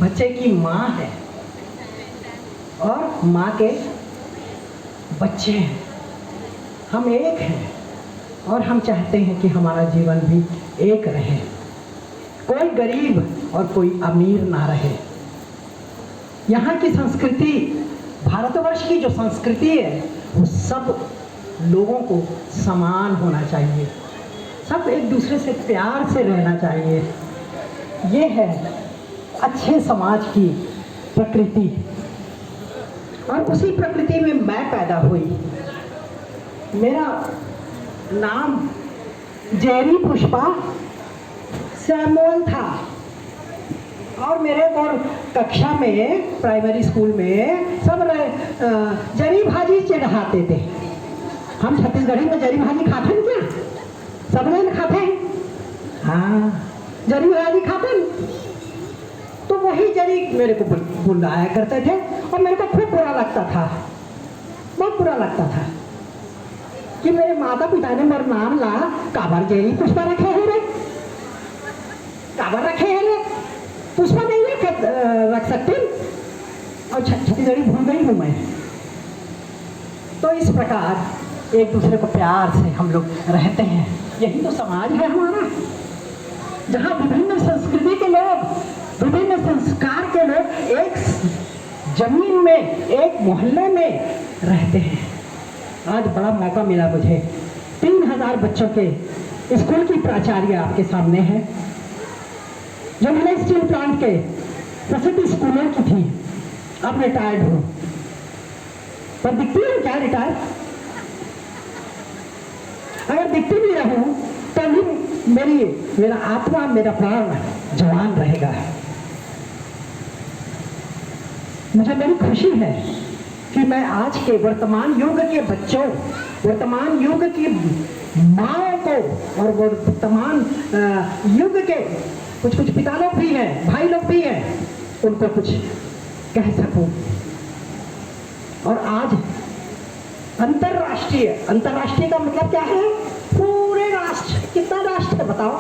बच्चे की माँ है और माँ के बच्चे हैं। हम एक हैं और हम चाहते हैं कि हमारा जीवन भी एक रहे, कोई गरीब और कोई अमीर ना रहे। यहाँ की संस्कृति, भारतवर्ष की जो संस्कृति है, वो सब लोगों को समान होना चाहिए, सब एक दूसरे से प्यार से रहना चाहिए। ये है अच्छे समाज की प्रकृति, और उसी प्रकृति में मैं पैदा हुई। मेरा नाम जेरी पुष्पा सैमुअल था और मेरे को कक्षा में, प्राइमरी स्कूल में सब जरी भाजी चढ़ाते थे। हम छत्तीसगढ़ी में जरी भाजी खाते हैं क्या? सब लोग खाते हैं। हाँ, जरी भाजी खाते हैं। तो वही जरी मेरे को बुलाया करते थे और मेरे को खूब बुरा लगता था, बहुत बुरा लगता था कि मेरे माता पिता ने मेरा नाम ला काबर जेरी पुष्पा रखे हैं रे, काबर रखे हैं रे, पुष्पा नहीं रख सकते। और छत्तीसगढ़ी भूल गई हूँ मैं। तो इस प्रकार एक दूसरे को प्यार से हम लोग रहते हैं। यही तो समाज है हमारा, जहाँ विभिन्न संस्कृति के लोग, विभिन्न संस्कार के लोग एक जमीन में, एक मोहल्ले में रहते हैं। आज बड़ा मौका मिला मुझे। 3000 बच्चों के स्कूल की प्राचार्य आपके सामने है, जो मैंने स्टील प्लांट के प्रसिद्ध स्कूलों की थी। अब रिटायर्ड हूँ, पर दिखती हूँ क्या रिटायर? अगर दिखती भी रहूँ तो भी मेरा आत्मा, मेरा प्राण जवान रहेगा। मुझे बड़ी खुशी है कि मैं आज के वर्तमान युग के बच्चों, वर्तमान युग की माँओं को और वर्तमान युग के कुछ पिता लोग भी हैं, भाई लोग भी हैं, उनको कुछ कह सकूं। और आज अंतर्राष्ट्रीय का मतलब क्या है? पूरे राष्ट्र। कितना राष्ट्र है बताओ?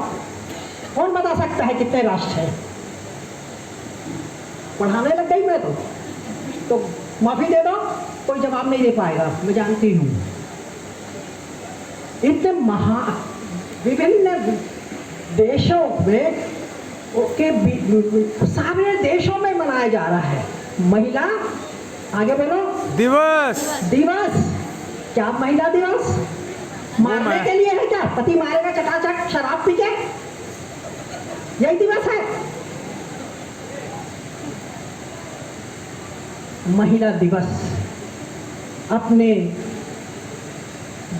कौन बता सकता है कितने राष्ट्र है? पढ़ाने लग गई मैं तो माफी दे दो, कोई जवाब नहीं दे पाएगा, मैं जानती हूँ। इतने विभिन्न देशों में सारे देशों में मनाया जा रहा है महिला, आगे बोलो, दिवस। क्या महिला दिवस? मारने के लिए है क्या? पति मारेगा चकाचक शराब पी के? यही दिवस है? महिला दिवस अपने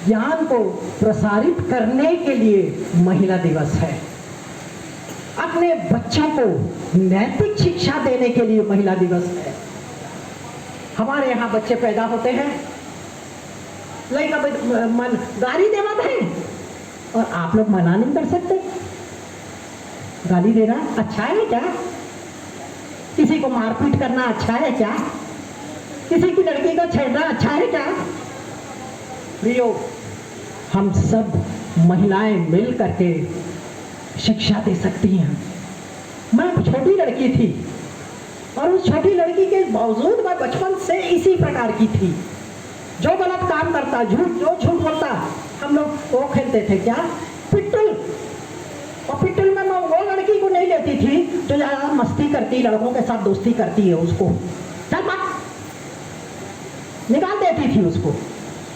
ज्ञान को प्रसारित करने के लिए महिला दिवस है। अपने बच्चों को नैतिक शिक्षा देने के लिए महिला दिवस है। हमारे यहाँ बच्चे पैदा होते हैं, लड़का मन गाली देवत है, और आप लोग मना नहीं कर सकते। गाली देना अच्छा है क्या? किसी को मारपीट करना अच्छा है क्या? किसी की लड़की को छेड़ना अच्छा है क्या? प्रियो, हम सब महिलाएं मिल करके शिक्षा दे सकती हैं। मैं छोटी लड़की थी और उस छोटी लड़की के बावजूद मैं बचपन से इसी प्रकार की थी। जो गलत काम करता, जो झूठ बोलता, हम लोग वो खेलते थे क्या? पिट्टल। और पिट्टल में मैं वो लड़की को नहीं लेती थी जो ज्यादा मस्ती करती, लड़कों के साथ दोस्ती करती है, उसको चल बात निकाल देती थी उसको,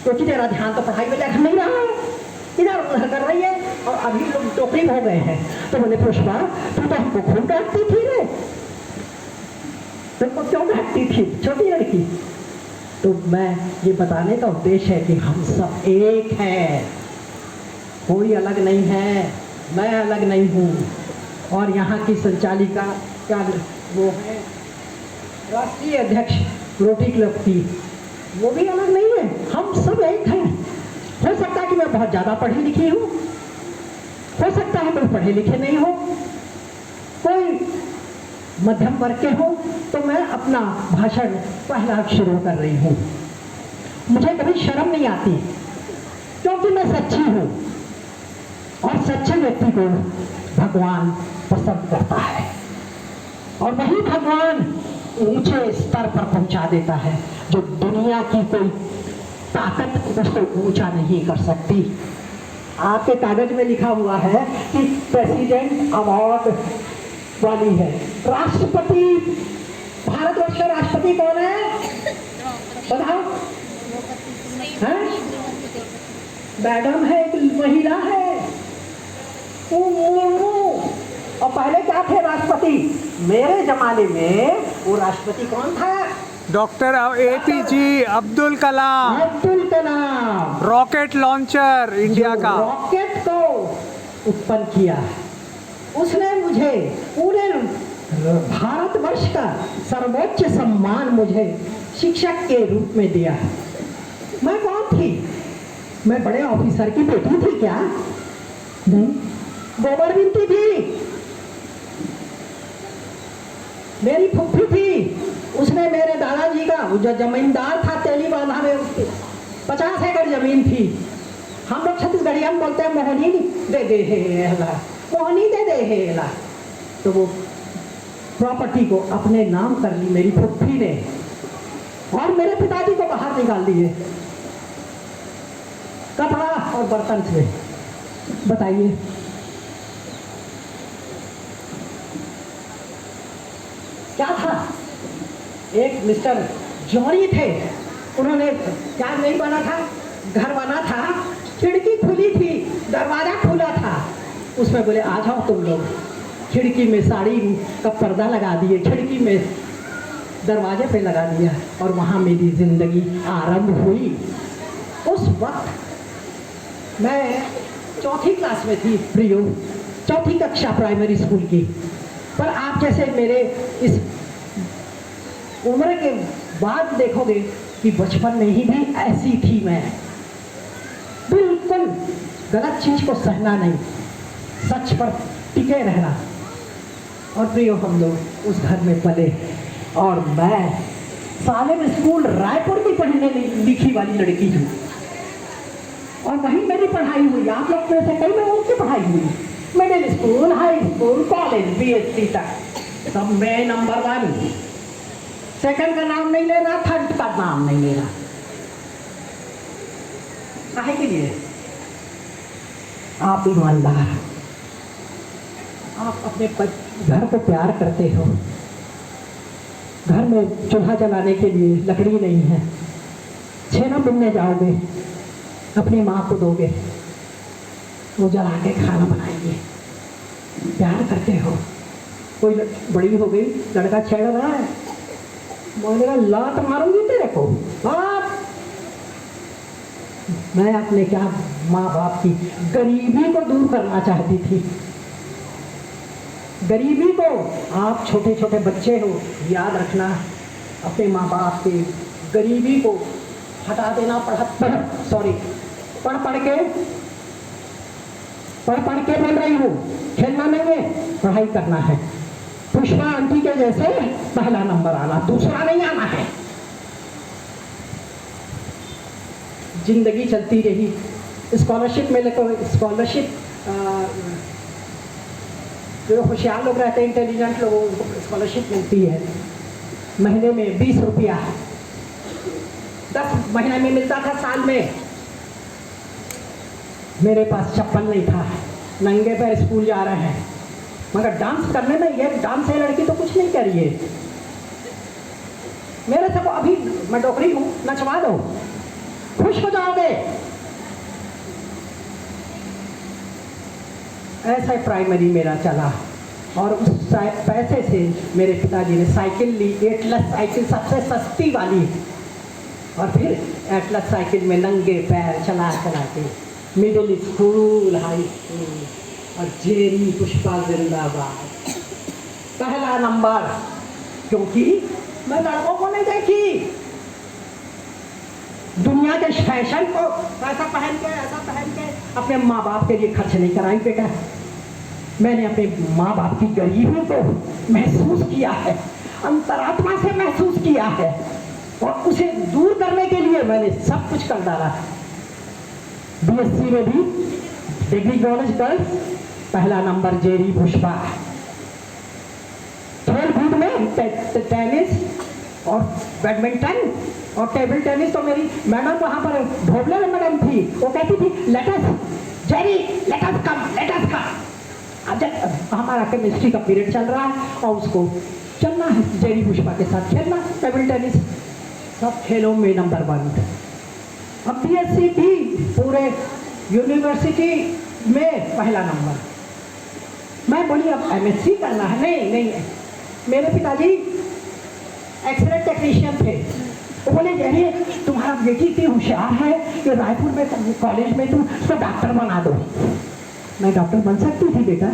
क्योंकि तेरा ध्यान तो पढ़ाई में लग नहीं रहा है, इधर उधर कर रही है। और अभी लोग टोकरी हो गए हैं। तो बोले पुष्पा, तू तो हमको खूब डांटती थी रे, तुमको क्यों डांटती थी छोटी लड़की? तो मैं ये बताने का उद्देश्य है कि हम सब एक हैं, कोई अलग नहीं है, मैं अलग नहीं हूँ। और यहाँ की संचालिका क्या वो है, राष्ट्रीय अध्यक्ष रोटरी क्लब की, वो भी अलग नहीं है, हम सब एक हैं। हो सकता है कि मैं बहुत ज़्यादा पढ़ी लिखी हूँ, हो सकता है कोई पढ़े लिखे नहीं हो, कोई मध्यम वर्ग के हो। तो मैं अपना भाषण पहला शुरू कर रही हूँ। मुझे कभी शर्म नहीं आती, क्योंकि मैं सच्ची हूँ और सच्चे व्यक्ति को भगवान पसंद करता है। और वही भगवान ऊंचे स्तर पर पहुंचा देता है, जो दुनिया की कोई ताकत उसको ऊंचा नहीं कर सकती। आपके कागज में लिखा हुआ है कि प्रेसिडेंट अवार्ड वाली है। राष्ट्रपति, भारतवर्ष का राष्ट्रपति कौन है बताओ? मैडम है, एक महिला है, और पहले क्या थे राष्ट्रपति? मेरे जमाने में वो राष्ट्रपति कौन था? Doctor APJ Abdul Kalam. Abdul Kalam, rocket launcher India का, रॉकेट को उत्पन्न किया। उसने मुझे पूरे भारतवर्ष का सर्वोच्च सम्मान मुझे शिक्षक के रूप में दिया। मैं कौन थी? मैं बड़े ऑफिसर की बेटी थी क्या? नहीं, गोबरबिंती थी, मेरी फुफ्फी थी। उसने मेरे दादाजी का, जो जमींदार था तेली बांधा में, उसकी 50 एकड़ जमीन थी। हम लोग छत्तीसगढ़ी हम बोलते हैं मोहनी दे दे हेला, मोहनी दे दे हेला। तो वो प्रॉपर्टी को अपने नाम कर ली मेरी फुफ्फी ने, और मेरे पिताजी को बाहर निकाल दिए कपड़ा और बर्तन से। बताइए, क्या था? एक मिस्टर जॉनी थे, उन्होंने क्या नहीं बना था, घर बना था, खिड़की खुली थी, दरवाजा खुला था, उसमें बोले आ जाओ तुम लोग। खिड़की में साड़ी का पर्दा लगा दिए, खिड़की में दरवाजे पे लगा दिया, और वहाँ मेरी जिंदगी आरंभ हुई। उस वक्त मैं चौथी क्लास में थी, प्रियो, चौथी कक्षा प्राइमरी स्कूल की। पर आप जैसे मेरे इस उम्र के बाद देखोगे कि बचपन में ही भी ऐसी थी मैं, बिल्कुल गलत चीज को सहना नहीं, सच पर टिके रहना। और प्रियो, हम लोग उस घर में पले, और मैं सालेम स्कूल रायपुर की पढ़ने लिखी वाली लड़की हूँ, और वहीं मेरी पढ़ाई हुई। आप लोग में से कई में उनकी पढ़ाई हुई, middle school, high school, college, BSc तक, सब में नंबर 1। सेकंड का नाम नहीं लेना, थर्ड का नाम नहीं लेना। काहे के लिए? आप ईमानदार, आप अपने घर को प्यार करते हो। घर में चूल्हा जलाने के लिए लकड़ी नहीं है, छेना बिनने जाओगे, अपनी माँ को दोगे, वो जला के खाना बनाएंगे। प्यार करते हो। कोई बड़ी हो गई, लड़का छेड़ रहा है, बोलेगा लात मारूंगी तेरे को, बाप। मैं अपने क्या माँ बाप की गरीबी को दूर करना चाहती थी। गरीबी को, आप छोटे छोटे बच्चे हो, याद रखना, अपने माँ बाप की गरीबी को हटा देना। पढ़ पढ़ के बोल रही हूँ, खेलना नहीं है, पढ़ाई करना है। पुष्पा आंटी के जैसे पहला नंबर आना, दूसरा नहीं आना है। जिंदगी चलती रही। स्कॉलरशिप मिले तो स्कॉलरशिप, जो होशियार लोग रहते हैं, इंटेलिजेंट लोगों को स्कॉलरशिप मिलती है महीने में 20 रुपया। 10 महीने में मिलता था, साल में। मेरे पास चप्पल नहीं था, नंगे पैर स्कूल जा रहे हैं, मगर डांस करने में, ये डांस है लड़की तो कुछ नहीं करिए, मेरे से को अभी मैं डोकरी हूँ, नचवा दो, खुश हो जाओगे। ऐसा प्राइमरी मेरा चला, और उस पैसे से मेरे पिताजी ने साइकिल ली, एटलस साइकिल, सबसे सस्ती वाली। और फिर एटलस साइकिल में नंगे पैर चला के मिडिल स्कूल, हाई स्कूल, और जेरी पुष्पा जिंदाबाद, पहला नंबर। क्योंकि मैं लड़कों को नहीं देखी, दुनिया के फैशन को ऐसा पहन के अपने माँ बाप के लिए खर्च नहीं कराई बेटा। मैंने अपने माँ बाप की गरीबी को महसूस किया है, अंतरात्मा से महसूस किया है, और उसे दूर करने के लिए मैंने सब कुछ कर डाला। बीएससी में भी डिग्री कॉलेज गर्ल्स, पहला नंबर जेरी पुष्पा। खेल भी टेनिस और बैडमिंटन और टेबल टेनिस तो मेरी मैडम वहाँ पर भोबले मैडम थी, वो कहती थी लेटस जेरी लेटस कम। अब जब हमारा केमिस्ट्री का पीरियड चल रहा है और उसको चलना है जेरी पुष्पा के साथ खेलना टेबल टेनिस, सब खेलों में नंबर 1। अब बीएससी भी पूरे यूनिवर्सिटी में पहला नंबर। मैं बोली अब एमएससी करना है, नहीं। मेरे पिताजी एक्सरे टेक्नीशियन थे, वो बोले अरे तुम्हारा बेटी इतनी होशियार है कि रायपुर में कॉलेज में तुम उसको डॉक्टर बना दो। मैं डॉक्टर बन सकती थी बेटा,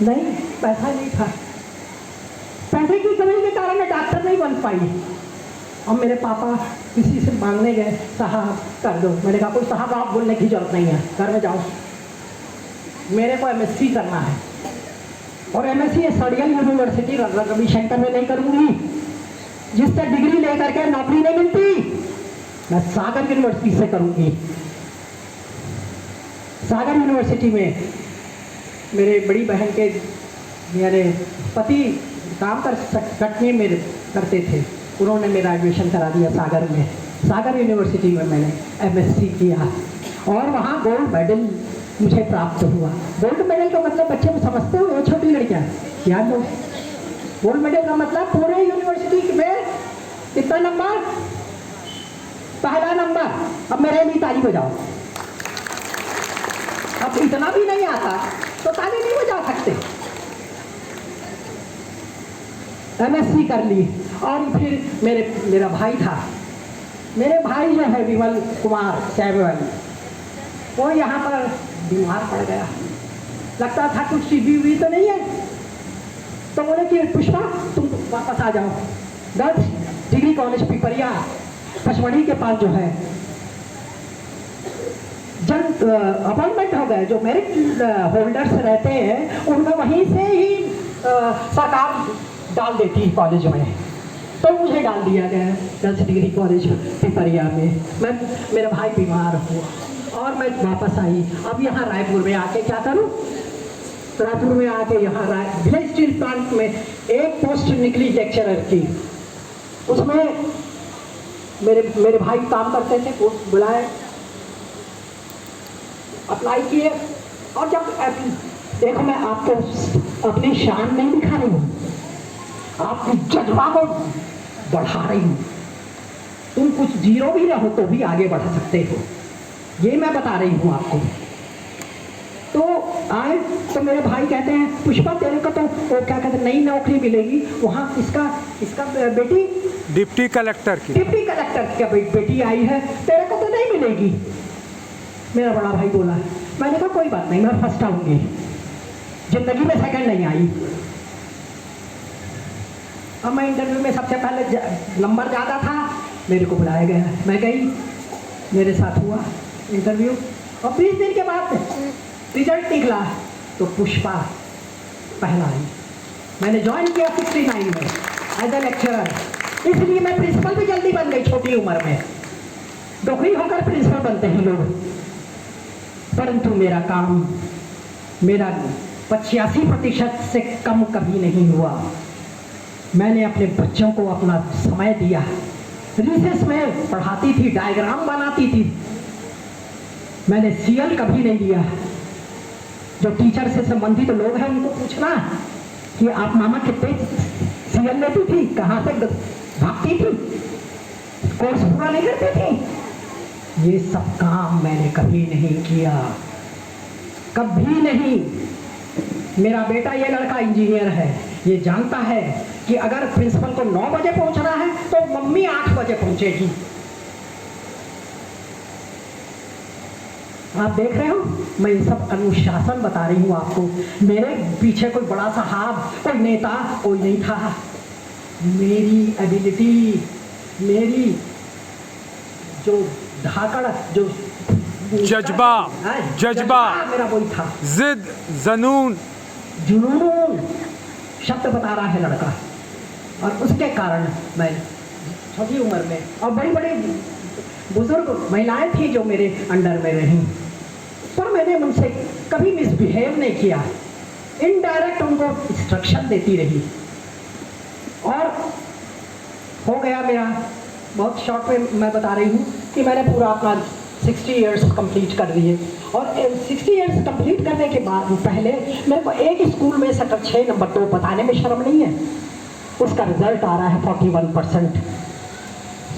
नहीं पैसा नहीं था, पैसे की कमी के कारण मैं डॉक्टर नहीं बन पाई। और मेरे पापा किसी से मांगने गए, साहब कर दो। मैंने कहा कोई साहब आप बोलने की जरूरत नहीं है, घर में जाओ, मेरे को एमएससी करना है। और एमएससी सड़ियल यूनिवर्सिटी रविशंकर में नहीं करूँगी, जिससे डिग्री लेकर के नौकरी नहीं मिलती, मैं सागर यूनिवर्सिटी से करूँगी। सागर यूनिवर्सिटी में मेरे बड़ी बहन के मेरे पति काम कटनी में करते थे, उन्होंने मेरा एडमिशन करा दिया सागर में। सागर यूनिवर्सिटी में मैंने एमएससी किया और वहाँ गोल्ड मेडल मुझे प्राप्त हुआ। गोल्ड मेडल का मतलब बच्चे को समझते हो, छोटी लड़कियाँ याद लो, गोल्ड मेडल का मतलब पूरे यूनिवर्सिटी में कितना नंबर, पहला नंबर। अब मेरे लिए ताली बजाओ। अब इतना भी नहीं आता तो ताली नहीं बजा सकते। एमएससी कर ली और फिर मेरा भाई था, मेरे भाई जो है विमल कुमार सैमुअल, वो यहाँ पर बीमार पड़ गया, लगता था कुछ टीबी हुई तो नहीं है, तो बोले कि पुष्पा तुम वापस आ जाओ। Girls degree college Pipariya Pachmarhi के पास जो है जन अपॉइंटमेंट हो गए, जो मेरिट होल्डर्स रहते हैं उनमें वहीं से ही सरकार डाल देती है कॉलेज में, तो मुझे डाल दिया गया गर्ल्स डिग्री कॉलेज पिपरिया में। मेरा भाई बीमार हुआ और मैं वापस आई। अब यहाँ रायपुर में आके क्या करूँ, रायपुर में आके यहाँ विलेज स्टील प्लांट में एक पोस्ट निकली लेक्चरर की, उसमें मेरे भाई काम करते थे, पोस्ट बुलाए, अप्लाई किए। और जब देखो मैं आपको अपनी शान नहीं दिखा रही हूँ, आपकी जज्बा को बढ़ा रही हूँ। तुम कुछ जीरो भी रहो तो भी आगे बढ़ सकते हो, ये मैं बता रही हूँ आपको। तो आए तो मेरे भाई कहते हैं पुष्पा तेरे को तो वो क्या कहते हैं नई नौकरी मिलेगी वहाँ, इसका बेटी डिप्टी कलेक्टर की बेटी आई है, तेरे को तो नहीं मिलेगी। मेरा बड़ा भाई बोला, मैंने कहा कोई बात नहीं, मैं फर्स्ट आऊँगी, जिंदगी में सेकंड नहीं आई। अब मैं इंटरव्यू में सबसे पहले नंबर ज़्यादा था, मेरे को बुलाया गया, मैं गई, मेरे साथ हुआ इंटरव्यू और 20 दिन के बाद रिजल्ट निकला तो पुष्पा पहला आई। मैंने ज्वाइन किया 69 में एज ए लेक्चरर, इसलिए मैं प्रिंसिपल भी जल्दी बन गई छोटी उम्र में। नौकरी होकर प्रिंसिपल बनते हैं लोग, परंतु मेरा काम मेरा 85% से कम कभी नहीं हुआ। मैंने अपने बच्चों को अपना समय दिया, रिसेस में पढ़ाती थी, डायग्राम बनाती थी, मैंने सीएल कभी नहीं दिया। जो टीचर से संबंधित लोग हैं उनको पूछना कि आप मामा कितने सीएल लेती थी, कहाँ से भागती थी, कोर्स पूरा नहीं करती थी। ये सब काम मैंने कभी नहीं किया, कभी नहीं। मेरा बेटा ये लड़का इंजीनियर है, ये जानता है कि अगर प्रिंसिपल को 9 बजे पहुंचना है तो मम्मी 8 बजे पहुंचेगी। आप देख रहे हो, मैं ये सब अनुशासन बता रही हूँ आपको। मेरे पीछे कोई बड़ा साहब, कोई नेता कोई नहीं था। मेरी एबिलिटी, मेरी जो धाकड़, जो जज्बा मेरा वही था, जिद, जुनून शब्द बता रहा है लड़का। और उसके कारण मैं छोटी उम्र में, और बड़ी बड़ी बुजुर्ग महिलाएं थी जो मेरे अंडर में रहीं, पर मैंने उनसे कभी मिसबिहेव नहीं किया, इनडायरेक्ट उनको इंस्ट्रक्शन देती रही। हो गया मेरा, बहुत शॉर्ट में मैं बता रही हूँ कि मैंने पूरा अपना 60 इयर्स कंप्लीट कर दिए। और 60 इयर्स कंप्लीट करने के बाद पहले मेरे को एक स्कूल में सेक्टर 6 नंबर 2 बताने में शर्म नहीं है, उसका रिजल्ट आ रहा है 41%।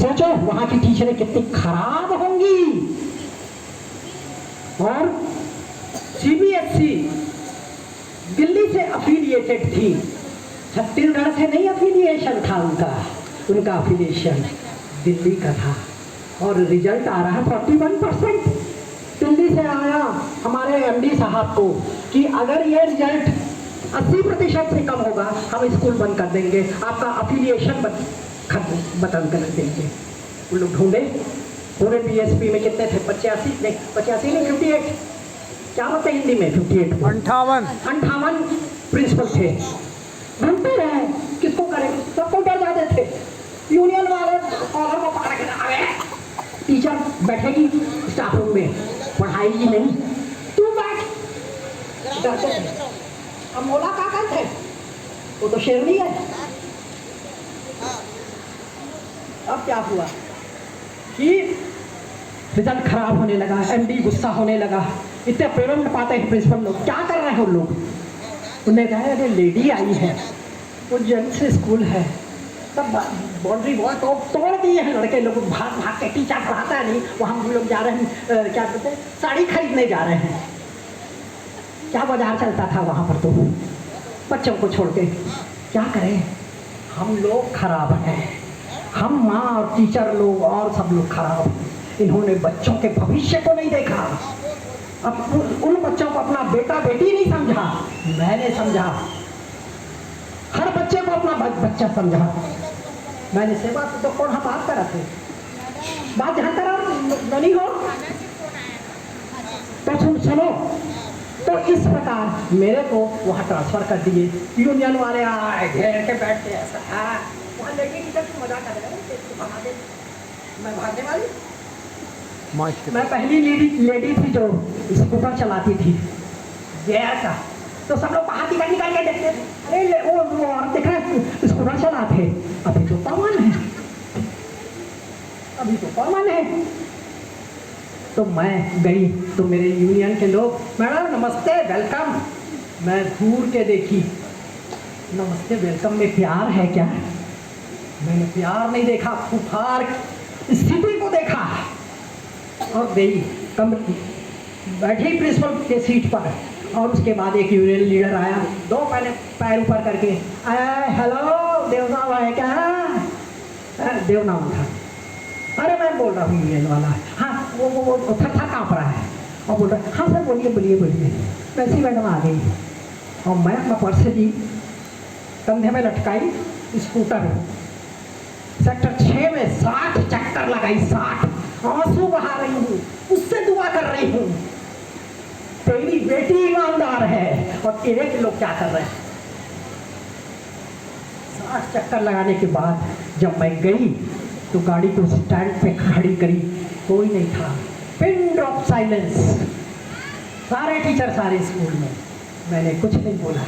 सोचो वहाँ की टीचरें कितनी खराब होंगी। और CBSE दिल्ली से अफिलिएटेड थी, छत्तीसगढ़ से नहीं अफिलिएशन था उनका अफिलिएशन दिल्ली का था। और रिजल्ट आ रहा है 41%। दिल्ली से आया हमारे MD साहब को कि अगर ये रिजल्ट 80% से कम होगा हम स्कूल बंद कर देंगे, आपका अफिलिएशन बंद कर देंगे। उन लोग ढूंढे पूरे BSP में कितने थे, 85 नहीं 58, क्या बोलते हिंदी में 58 58 प्रिंसिपल थे। ढूंढते रहे किसको करेंगे, सबको डर जाते थे। यूनियन वाले कॉलर को पकड़ के आ गए, टीचर बैठेगी स्टाफ रूम में, पढ़ाएगी नहीं, तू बैठ, डरते थे। अब मोला का थे, वो तो शेरनी है। अब क्या हुआ कि रिजल्ट खराब होने लगा, MD गुस्सा होने लगा, इतने पेमेंट पाते हैं प्रिंसिपल लोग, क्या कर रहे हैं उन लोग। उन्हें कहा अरे लेडी आई है, वो जेंट्स स्कूल है, तब बाउंड्री वॉल तोड़ दिए हैं लड़के लोग, भाग भाग के, टीचर पढ़ाता है नहीं, वहाँ हम लोग जा रहे हैं क्या कहते हैं, साड़ी खरीदने जा रहे हैं। क्या बाजार चलता था वहाँ पर, तो बच्चों को छोड़ के क्या करें, हम लोग खराब हैं, हम माँ और टीचर लोग और सब लोग खराब हैं। इन्होंने बच्चों के भविष्य को नहीं देखा, अब उन बच्चों को अपना बेटा बेटी नहीं समझा, मैंने समझा, हर बच्चे को अपना बच्चा समझा। मैंने सेवा तो कौन हम बात करा थे, बात जहाँ करा नहीं हो तो सुनो। तो इस प्रकार मेरे को वहाँ ट्रांसफर कर दिए। यूनियन वाले आए घेर के बैठते ऐसा, वहाँ लेके टीचर को मजा कर रहे हैं, मैं भागने वाली, मैं पहली लेडी थी जो स्कूटर चलाती थी गेयर का, तो सब लोग बाहर निकाल के देखते थे, अरे वो और देख रहे स्कूटर चलाते, अभी तो कॉमन है, अभी तो कॉमन है। तो मैं गई तो मेरे यूनियन के लोग, मैडम नमस्ते वेलकम, मैं घूर के देखी, नमस्ते वेलकम में प्यार है क्या, मैंने प्यार नहीं देखा, फुफार स्थिति को देखा। और गई कम बैठी प्रिंसिपल के सीट पर, और उसके बाद एक यूनियन लीडर आया, दो पहले पैर ऊपर करके आया, हेलो देवनाम है क्या, देवनाम था, अरे मैं बोल रहा हूँ यूनियन वाला, हाँ वो थर काँप रहा है और बोल रहा है, हाँ सर बोलिए बोलिए बोलिए। वैसी मैडम आ गई और मैं अपना पर्स ली, कंधे में लटकाई, स्कूटर सेक्टर 6 में 60 चक्कर लगाई, 60 आंसू बहा रही हूँ, उससे दुआ कर रही हूँ, तेरी बेटी ईमानदार है और तेरे के लोग क्या कर रहे हैं। 60 चक्कर लगाने के बाद जब मैं गई तो गाड़ी को स्टैंड पे खड़ी करी, कोई नहीं था, पिन ड्रॉप साइलेंस, सारे टीचर सारे स्कूल में। मैंने कुछ नहीं बोला,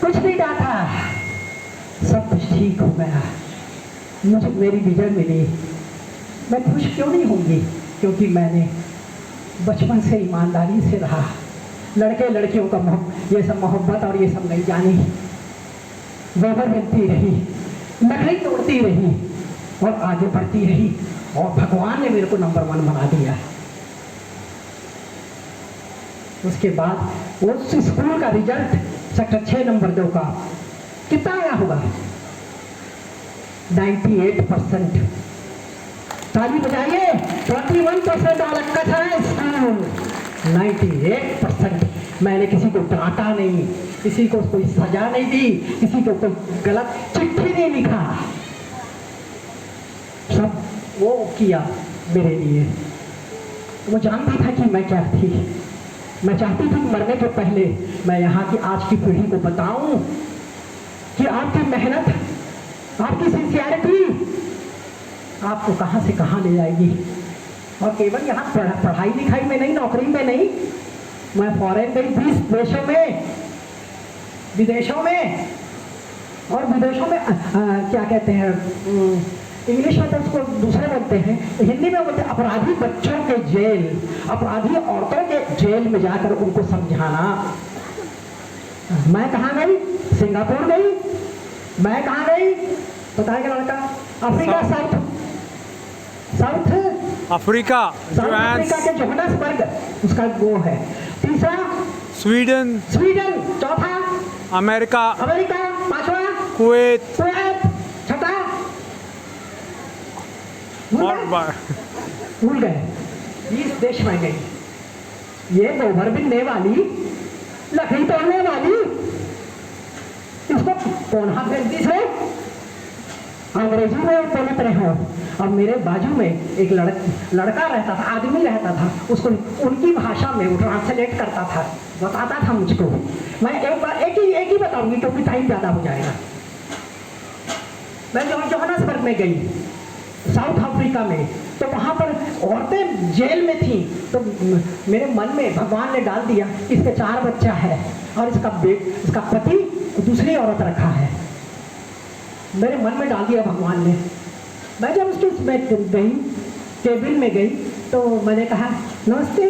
कुछ नहीं डांटा, सब कुछ ठीक हो गया, मुझे मेरी विजय मिली। मैं खुश क्यों नहीं होंगी, क्योंकि मैंने बचपन से ईमानदारी से रहा, लड़के लड़कियों का ये सब मोहब्बत और ये सब नहीं जानी, व्यवहार मिलती रही, नखरी तोड़ती रही और आगे बढ़ती रही, और भगवान ने मेरे को नंबर 1 बना दिया। उसके बाद उस स्कूल का रिजल्ट सेक्टर 6 नंबर 2 का कितना आया होगा, 98%। ताली बजाइए, 21% अलग है स्कूल, 98%। मैंने किसी को डांटा नहीं, किसी को कोई सजा नहीं दी, किसी को कोई गलत चिट्ठी नहीं लिखा, सब वो किया मेरे लिए। वो जानता था कि मैं क्या थी, मैं चाहती थी मरने के पहले मैं यहाँ की आज की पीढ़ी को बताऊं कि आपकी मेहनत, आपकी सिंसियरिटी आपको कहाँ से कहाँ ले जाएगी। और केवल यहाँ पढ़ाई लिखाई में नहीं, नौकरी में नहीं, मैं फॉरेन गई 20 देशों में, विदेशों में, और विदेशों में क्या कहते हैं, इंग्लिश में तो उसको दूसरे बोलते हैं, हिंदी में बोलते हैं अपराधी बच्चों के जेल, अपराधी औरतों के जेल में जाकर उनको समझाना। मैं कहाँ गई? सिंगापुर गई। मैं कहाँ गई? बताएगा लड़का। अफ्रीका, साउथ अफ्रीका, अफ्रीका के जोहान्सबर्ग उसका वो है। तीसरा स्वीडन, चौथा अमेरिका, पांचवा कुवैत, छठा भूल गए। 20 देश में गई। ये गोबर बिनने वाली, लकड़ी तोड़ने वाली, इसको कौन हाथ गलती से अंग्रेजी में बोलत रहे हो। और मेरे बाजू में एक लड़का रहता था, आदमी रहता था, उसको उनकी भाषा में वो ट्रांसलेट करता था, बताता था मुझको। मैं एक ही बताऊंगी क्योंकि टाइम ज़्यादा हो जाएगा। मैं जोहान्सबर्ग में गई, साउथ अफ्रीका में, तो वहाँ पर औरतें जेल में थी। तो मेरे मन में भगवान ने डाल दिया, इसके 4 बच्चा है और इसका पति दूसरी औरत रखा है। मेरे मन में डाल दिया भगवान ने। मैं जब उसके गई, केबिन में गई, तो मैंने कहा नमस्ते।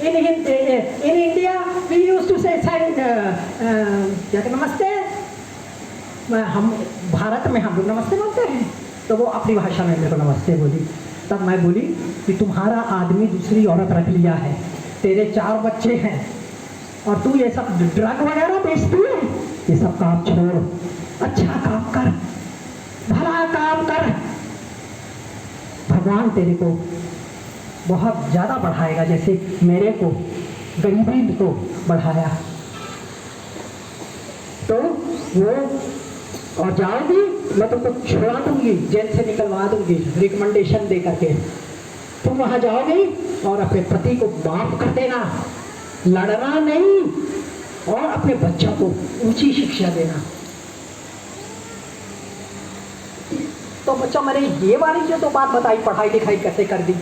In India we use to say क्या नमस्ते। हम भारत में हम लोग नमस्ते बोलते हैं, तो वो अपनी भाषा में मेरे को नमस्ते बोली। तब मैं बोली कि तुम्हारा आदमी दूसरी औरत रख लिया है, तेरे 4 बच्चे हैं, और तू ये सब ड्रग वगैरह बेचती है, ये सब काम छोड़, अच्छा काम कर, भला काम कर, भगवान तेरे को बहुत ज़्यादा बढ़ाएगा, जैसे मेरे को गरीबी को बढ़ाया। तो वो और जाओगी, मैं तुमको छुड़ा दूंगी, जेल से निकलवा दूंगी रिकमेंडेशन दे करके। तुम वहाँ जाओगी और अपने पति को माफ कर देना, लड़ना नहीं, और अपने बच्चों को ऊंची शिक्षा देना। तो बच्चों, मैंने ये वाली जो तो बात बताई, पढ़ाई लिखाई कैसे कर दी,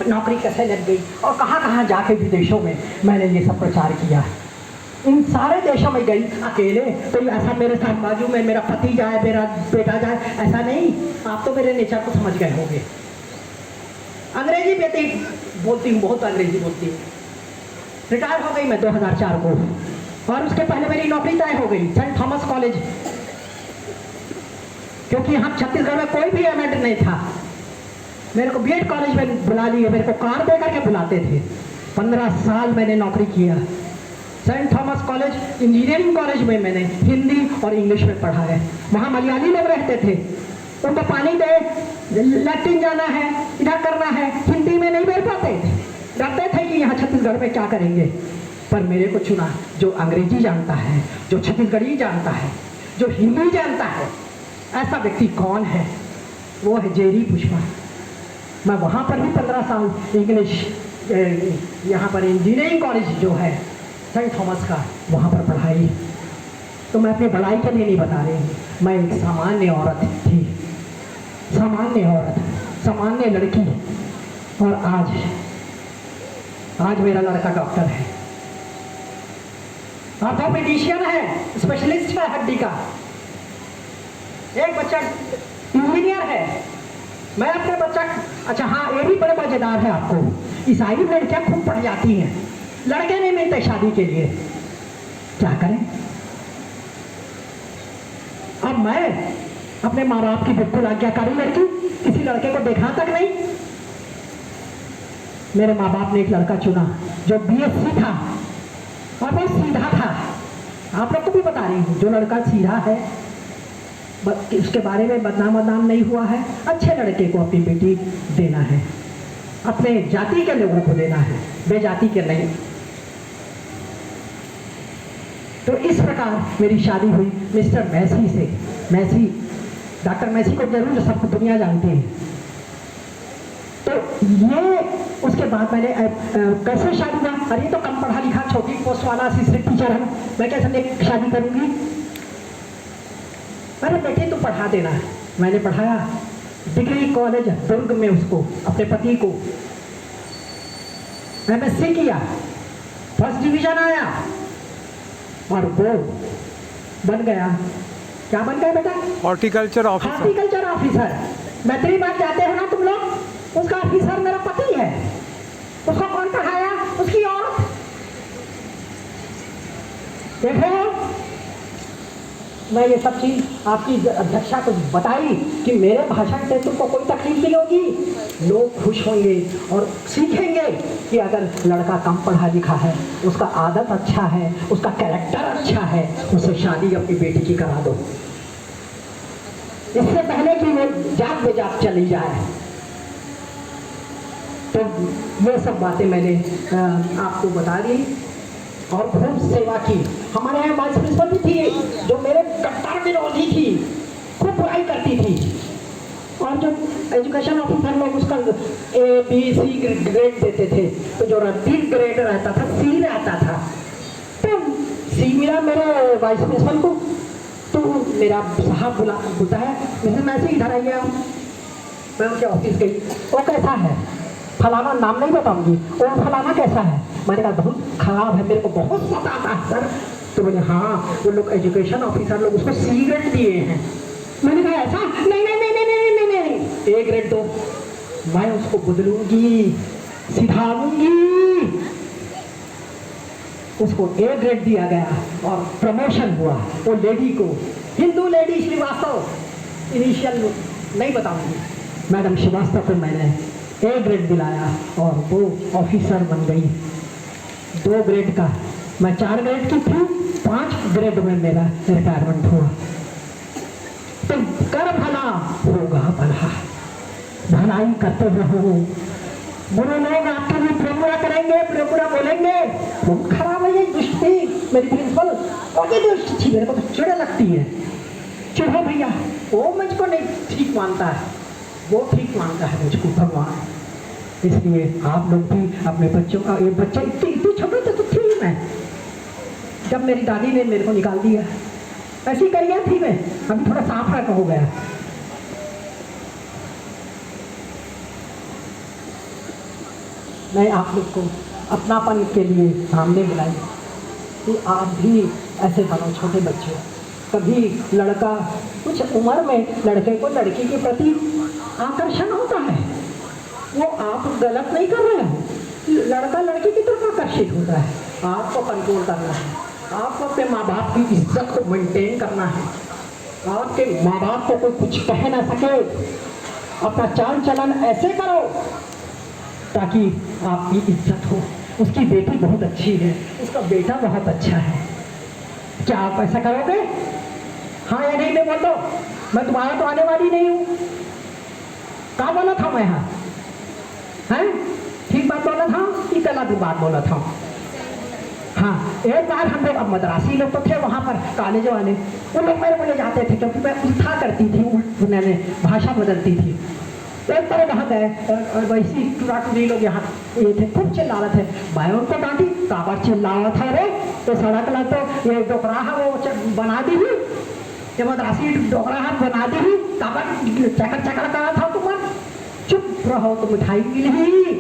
नौकरी कैसे लग गई, और कहाँ कहाँ जाके विदेशों में मैंने ये सब प्रचार किया। इन सारे देशों में गई अकेले, तो ऐसा मेरे साथ बाजू में मेरा पति जाए, मेरा बेटा जाए, ऐसा नहीं। आप तो मेरे नेचर को समझ गए होंगे। अंग्रेजी बेटी बोलती हूँ, बहुत अंग्रेजी बोलती हूँ। रिटायर हो गई मैं 2004 को, और उसके पहले मेरी नौकरी तय हो गई सेंट थॉमस कॉलेज, क्योंकि हम छत्तीसगढ़ में कोई भी एमएड नहीं था। मेरे को बीएड कॉलेज में बुला लिए, मेरे को कार दे करके बुलाते थे। 15 साल मैंने नौकरी किया Saint Thomas College, engineering college में मैंने हिंदी और इंग्लिश में पढ़ा है। वहाँ मलयाली लोग रहते थे, उनको पानी दे, लैट्रिन जाना है, इधर करना है, हिंदी में नहीं बोल पाते थे, डरते थे कि यहाँ छत्तीसगढ़ में क्या करेंगे। पर मेरे को चुना जो अंग्रेजी जानता है, जो छत्तीसगढ़ी जानता है, जो हिंदी जानता है। ऐसा व्यक्ति कौन है? वो है जेरी पुष्पा। मैं वहाँ पर भी 15 साल इंग्लिश, यहाँ पर इंजीनियरिंग कॉलेज जो है सेंट थॉमस का, वहाँ पर पढ़ाई। तो मैं अपनी बड़ाई के लिए नहीं बता रही, मैं एक सामान्य औरत थी, सामान्य औरत, सामान्य लड़की, और आज मेरा लड़का डॉक्टर है, ऑर्थोपेडिशियन है, स्पेशलिस्ट है हड्डी का। एक बच्चा इंजीनियर है। मैं अपने बच्चा, अच्छा हाँ, ये भी बड़े मजेदार है आपको, ईसाई लड़कियां खूब पढ़ जाती हैं, लड़के नहीं मिलते शादी के लिए, क्या करें। अब मैं अपने माँ बाप की बिल्कुल आज्ञाकारी लड़की, किसी लड़के को देखा तक नहीं। मेरे माँ बाप ने एक लड़का चुना जो बीएससी था और बहुत सीधा था। आप लोग को भी बता रही हूँ, जो लड़का सीधा है, उसके बारे में बदनाम नहीं हुआ है। अच्छे लड़के को अपनी बेटी देना है, अपने जाति के लोगों को देना है, बेजाति के नहीं। तो इस प्रकार मेरी शादी हुई मिस्टर मैसी से। मैसी, डॉक्टर मैसी को जरूर सब दुनिया जानती है। तो ये उसके बाद मैंने कैसे शादी हुआ? अरे तो कम पढ़ा लिखा, छोटी पोस्ट वाला असिस्टेंट टीचर है, मैं कैसे शादी करूंगी? अरे बेटे तू पढ़ा देना। मैंने पढ़ाया डिग्री कॉलेज दुर्ग में, उसको, अपने पति को। MSc किया, फर्स्ट डिवीजन आया, और वो बन गया। क्या बन गया बेटा? Horticulture officer. Horticulture officer. मैत्री बाग जाते हो ना तुम लोग, उसका ऑफिसर मेरा पति है। उसको कौन पढ़ाया? उसकी औरत। देखो, मैं ये सब चीज आपकी अध्यक्षा को बताई कि मेरे भाषण से तुमको कोई तकलीफ नहीं होगी। लोग खुश होंगे और सीखेंगे कि अगर लड़का कम पढ़ा लिखा है, उसका आदत अच्छा है, उसका कैरेक्टर अच्छा है, उसे शादी अपनी बेटी की करा दो, इससे पहले कि वो जात बेजात चली जाए। तो ये सब बातें मैंने आपको बता दी और खूब सेवा की। हमारे यहाँ वाइस प्रिंसिपल भी थी जो मेरे कट्टर विरोधी थी, खूब बुराई करती थी। और जो एजुकेशन ऑफिसर लोग उसका A, B, C ग्रेड देते थे, तो जो B ग्रेड रहता था, C रहता था। तो C मिला मेरे वाइस प्रिंसिपल को। तो मेरा साहब बोलता है, मैं से इधर आइए। मैं उनके ऑफिस गई। वो कैसा है? फलाना, नाम नहीं बताऊंगी। वो फलाना कैसा है? मैंने कहा बहुत खराब है, मेरे को बहुत सताता है सर। तो बोले हाँ, वो लोग एजुकेशन ऑफिसर लोग उसको C ग्रेड दिए हैं। मैंने कहा ऐसा? नहीं नहीं नहीं नहीं नहीं नहीं नहीं, A ग्रेड दो। मैं उसको बदलूंगी, सिखाऊंगी। उसको A ग्रेड दिया गया और प्रमोशन हुआ। वो लेडी को, हिंदू लेडी श्रीवास्तव, इनिशियल नहीं बताऊंगी, मैडम श्रीवास्तव को मैंने A ग्रेड दिलाया और वो ऑफिसर बन गई। 2 ग्रेड का, मैं 4 ग्रेड की थी, 5 ग्रेड में मेरा रिटायरमेंट हुआ। तो कर भला होगा भला, भलाई करते रहो। बुरे लोग आपके लिए बुरा करेंगे, बुरा बोलेंगे। बहुत खराब है, ये दुष्ट थी मेरी प्रिंसिपल, और ये दुष्ट थी, मेरे को तो चिड़ लगती है। चिढ़ो भैया, वो मुझको नहीं ठीक मानता है, वो ठीक मानता है मुझको भगवान। इसलिए आप लोग भी अपने बच्चों का, ये बच्चे इतने छोटे थे तो थी मैं, जब मेरी दादी ने मेरे को निकाल दिया, ऐसी कर गया थी मैं। अभी थोड़ा साफ रख हो गया। मैं आप लोग को अपनापन के लिए सामने बुलाई कि आप भी ऐसे बनो, छोटे बच्चे। कभी लड़का, कुछ उम्र में लड़के को लड़की के प्रति आकर्षण होता है, वो आप गलत नहीं कर रहे हो। लड़का लड़की की तरफ आकर्षित होता है, आपको कंट्रोल करना है। आपको अपने माँ बाप की इज्जत को मेंटेन करना है। आपके माँ बाप को कोई कुछ कह ना सके। अपना चाल चलन ऐसे करो ताकि आपकी इज्जत हो। उसकी बेटी बहुत अच्छी है, उसका बेटा बहुत अच्छा है, क्या आप ऐसा करोगे? हाँ या नहीं में बोल दो। मैं तुम्हारा तो आने वाली नहीं हूँ। क्या बोला था मैं? हाँ हैं, ठीक बात बोला था कि गलत बात बोला था? हाँ, एक बार हम लोग, अब मद्रासी लोग तो थे वहाँ पर, कॉलेज वाले, वो लोग मेरे को ले जाते थे क्योंकि मैं उल्टा करती थी, मैंने भाषा बदलती थी। एक बार वहाँ गए और वैसी टुराटुरी लोग यहाँ ये थे, खूब चिल्ला रहे थे। मैं उनको डांटी, काबर चिल्ला रहा था रे? तो सड़क ला तो ये डोकराहा वो बना दी हुई, ये मद्रासी डोकराहा बना दी हुई, काबर चकर चकर करा था तुम? चुप रहो, तो मिठाई मिली।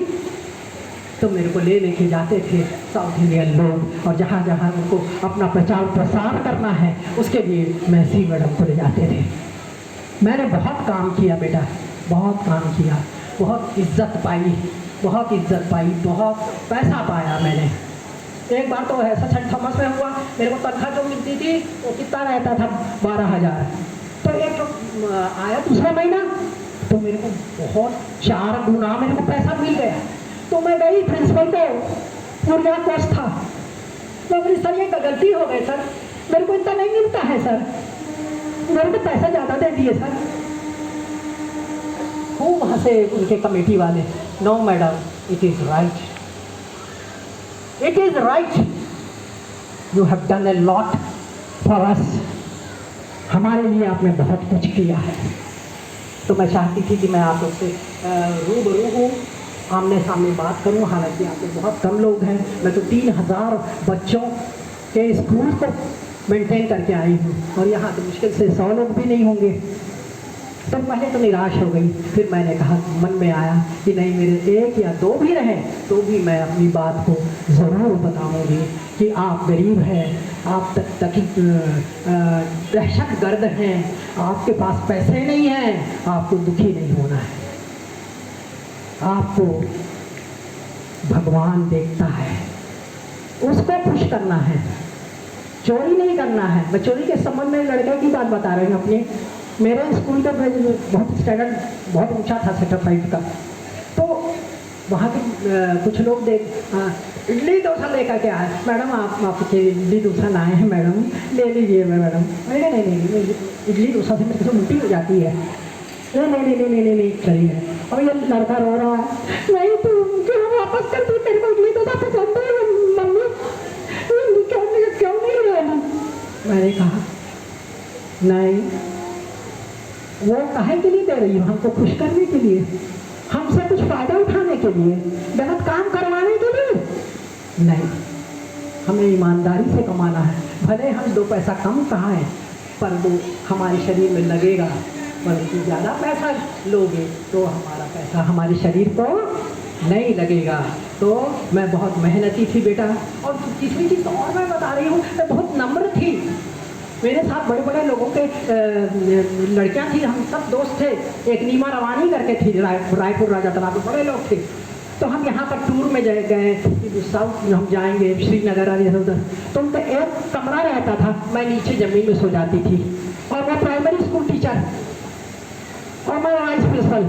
तो मेरे को ले लेके जाते थे साउथ इंडियन लोग, और जहाँ जहाँ उनको अपना प्रचार प्रसार करना है उसके लिए मैसी मैडम को ले जाते थे। मैंने बहुत काम किया बेटा, बहुत काम किया, बहुत इज्जत पाई, बहुत इज्जत पाई, बहुत पैसा पाया मैंने। एक बार तो ऐसा सेंट थॉमस में हुआ, मेरे को तनख्वाह जो मिलती थी वो कितना रहता था? 12,000। तो एक तो आया दूसरा महीना, तो मेरे को बहुत 4 गुना मेरे को पैसा मिल गया। तो मैं गई प्रिंसिपल को, पूरा कोर्स था, तो बोली सर ये गलती हो गई सर, मेरे को इतना नहीं मिलता है सर, मेरे को पैसा ज़्यादा दे दिए सर। खूब हंसे उनके कमेटी वाले। No madam, it is right, it is right, you have done a lot for us, हमारे लिए आपने बहुत कुछ किया है। तो मैं चाहती थी कि मैं आप लोग से रूबरू हूँ, आमने सामने बात करूँ। हालांकि यहाँ पे बहुत कम लोग हैं, मैं तो 3,000 बच्चों के स्कूल को मेंटेन करके आई हूँ, और यहाँ तो मुश्किल से 100 लोग भी नहीं होंगे। तो पहले तो निराश हो गई, फिर मैंने कहा, मन में आया कि नहीं, मेरे 1 या 2 भी रहें तो भी मैं अपनी बात को ज़रूर बताऊँगी कि आप गरीब हैं, आप तक दहशत गर्द हैं, आपके पास पैसे नहीं हैं, आपको दुखी नहीं होना है। आपको भगवान देखता है, उसको खुश करना है, चोरी नहीं करना है। मैं चोरी के संबंध में लड़के की बात बता रही हूँ अपने। मेरे स्कूल का बहुत स्टैंडर्ड बहुत ऊंचा था, सेक्टर 5 का। तो वहाँ के कुछ लोग इडली डोसा लेकर के आए। मैडम आप आपके इडली डोसा लाए हैं मैडम, ले लीजिए मैडम। मैंने नहीं, इडली डोसा से मेरे को उल्टी हो जाती है। नहीं चलिए। और ये लड़का रो रहा है, नहीं तू क्यों वापस कर दी, तेरे को इडली डोसा पसंद है मम्मी, क्यों नहीं ले रही? मैंने कहा नहीं, वो काहे के लिए दे रही हो? हमको खुश करने के लिए, हमसे कुछ फायदा उठाने के लिए, गलत काम करवाने के लिए नहीं। हमें ईमानदारी से कमाना है। भले हम 2 पैसा कम कमाएं, पर वो हमारे शरीर में लगेगा। परंतु ज़्यादा पैसा लोगे तो हमारा पैसा हमारे शरीर को नहीं लगेगा। तो मैं बहुत मेहनती थी बेटा। और तीसरी चीज़ और मैं बता रही हूँ, मैं बहुत नम्र थी। मेरे साथ बड़े बड़े लोगों के लड़कियां थी, हम सब दोस्त थे। एक नीमा रवानी करके थी, रायपुर राजा तलाब, बड़े लोग थे। तो हम यहाँ पर टूर में गए कि साउथ हम जाएंगे, श्रीनगर और इधर उधर। तो उनका एक कमरा रहता था, मैं नीचे ज़मीन में सो जाती थी। और मैं प्राइमरी स्कूल टीचर और मैं वाइस प्रिंसिपल,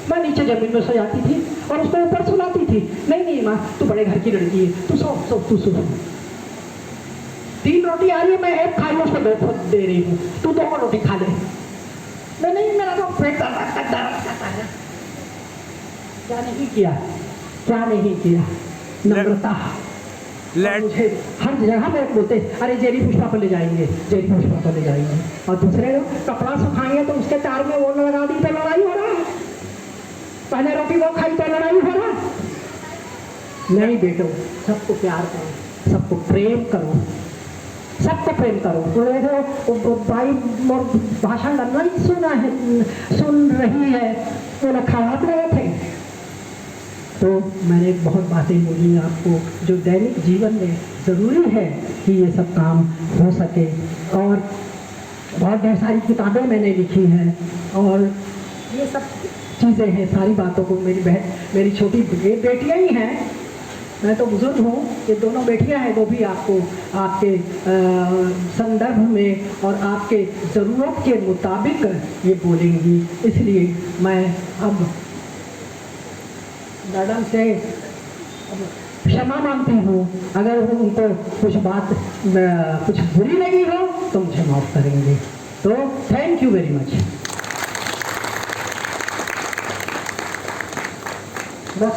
मैं नीचे ज़मीन में सो जाती थी और उसको ऊपर सुलाती थी। नहीं माँ, तू बड़े घर की लड़की है, तू सो। 3 रोटी आ रही है, मैं एक खाई उसको 2 खुद दे रही हूँ, तू 2 रोटी खा ले। नहीं, मेरा तो पेट दर्द करता है। क्या नहीं किया नम्रता। मुझे हर जगह में बोलते अरे जेरी पुष्पा को ले जाएंगे। और दूसरे लोग कपड़ा सुखाएंगे तो उसके 4 में वो लगा दी तो लड़ाई हो रहा है। पहले रोटी वो खाई तो लड़ाई हो रहा है। नहीं बेटो, सबको प्यार करो, सबको प्रेम करो। वो भाई भाषण नहीं सुन रही है, वो लोग खराब रहे थे। तो मैंने बहुत बातें बोली आपको, जो दैनिक जीवन में ज़रूरी है कि ये सब काम हो सके। और बहुत ढेर सारी किताबें मैंने लिखी हैं और ये सब चीज़ें हैं। सारी बातों को मेरी छोटी बेटियाँ ही हैं, मैं तो बुजुर्ग हूँ। ये दोनों बेटियाँ हैं, वो भी आपको आपके संदर्भ में और आपके ज़रूरत के मुताबिक ये बोलेंगी। इसलिए मैं अब मैडम से क्षमा मांगती हूँ। अगर उनको कुछ बुरी लगी हो तो मुझे माफ़ करेंगे। तो थैंक यू वेरी मच। बस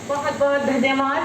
बहुत बहुत धन्यवाद।